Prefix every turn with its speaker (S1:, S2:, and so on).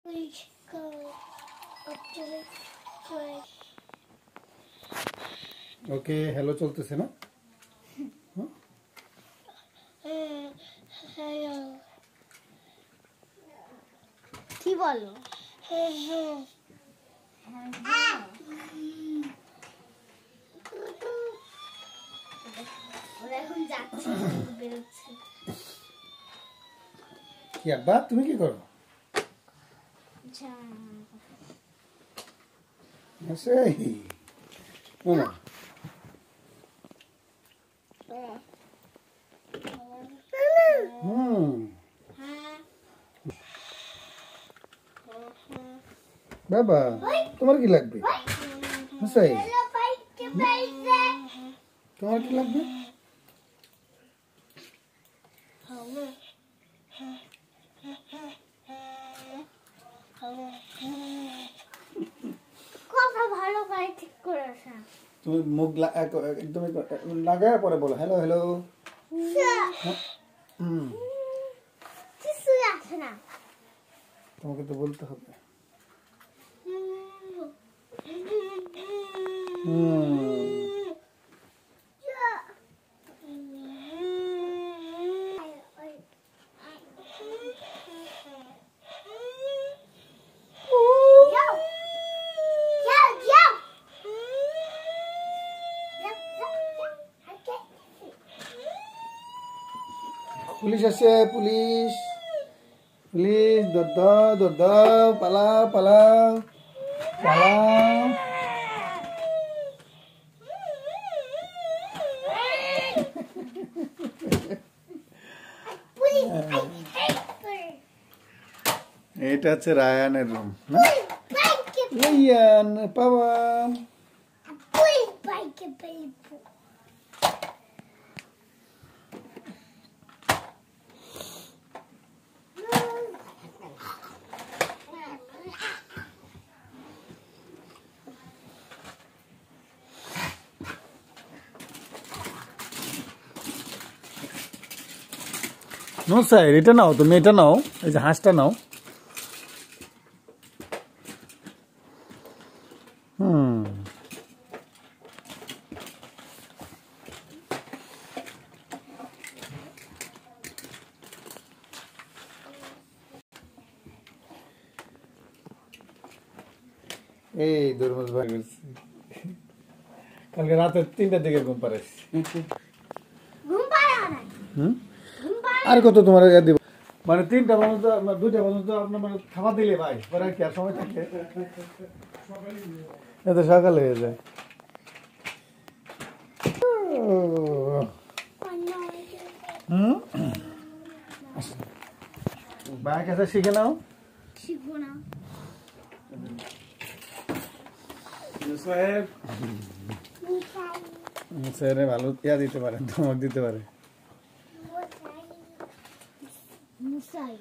S1: Please go up to the flag.
S2: Okay hello চলতেছে না?
S1: Hello. কি বলো? ওরা এখন যাচ্ছে বেরোচ্ছে।
S2: কি আব্বা তুমি কি করো? সেই মামা বাবা তোমার কি লাগবে? সেই তোমার কি লাগবে?
S1: কথা ভালো করে ঠিক করেছ।
S2: তুমি মুখ একদম লাগায় পরে বলো হ্যালো হ্যালো।
S1: কিছু আছে না,
S2: তোমাকে তো বলতে হবে। পুলিশ আছে, পুলিশ পুলিশ, দৌড় দাও, পালাও পালাও পালাও। এটা হচ্ছে রায়ানের রুম না? রায়ান পাওয়ান নো স্যার, এটা নাও তুমি, এটা নাও, এই যে হাঁসটা নাও। এই দরমজ ভাই করছি কালকে রাতে 3টার দিকে ঘুম পাড়াইছি। আর কত তোমার দিব মানে 3টা পর্যন্ত 2টা পর্যন্ত আপনার মানে খাবার দিলে ভাই পরে কি আর সময় থাকে? এত সকাল হয়ে যায়। ভাই কাছে শিখে নাও।
S1: শিখবো না
S2: স্যার ভালো ইয়া দিতে পারে, ধমক দিতে পারে।
S1: মুসাই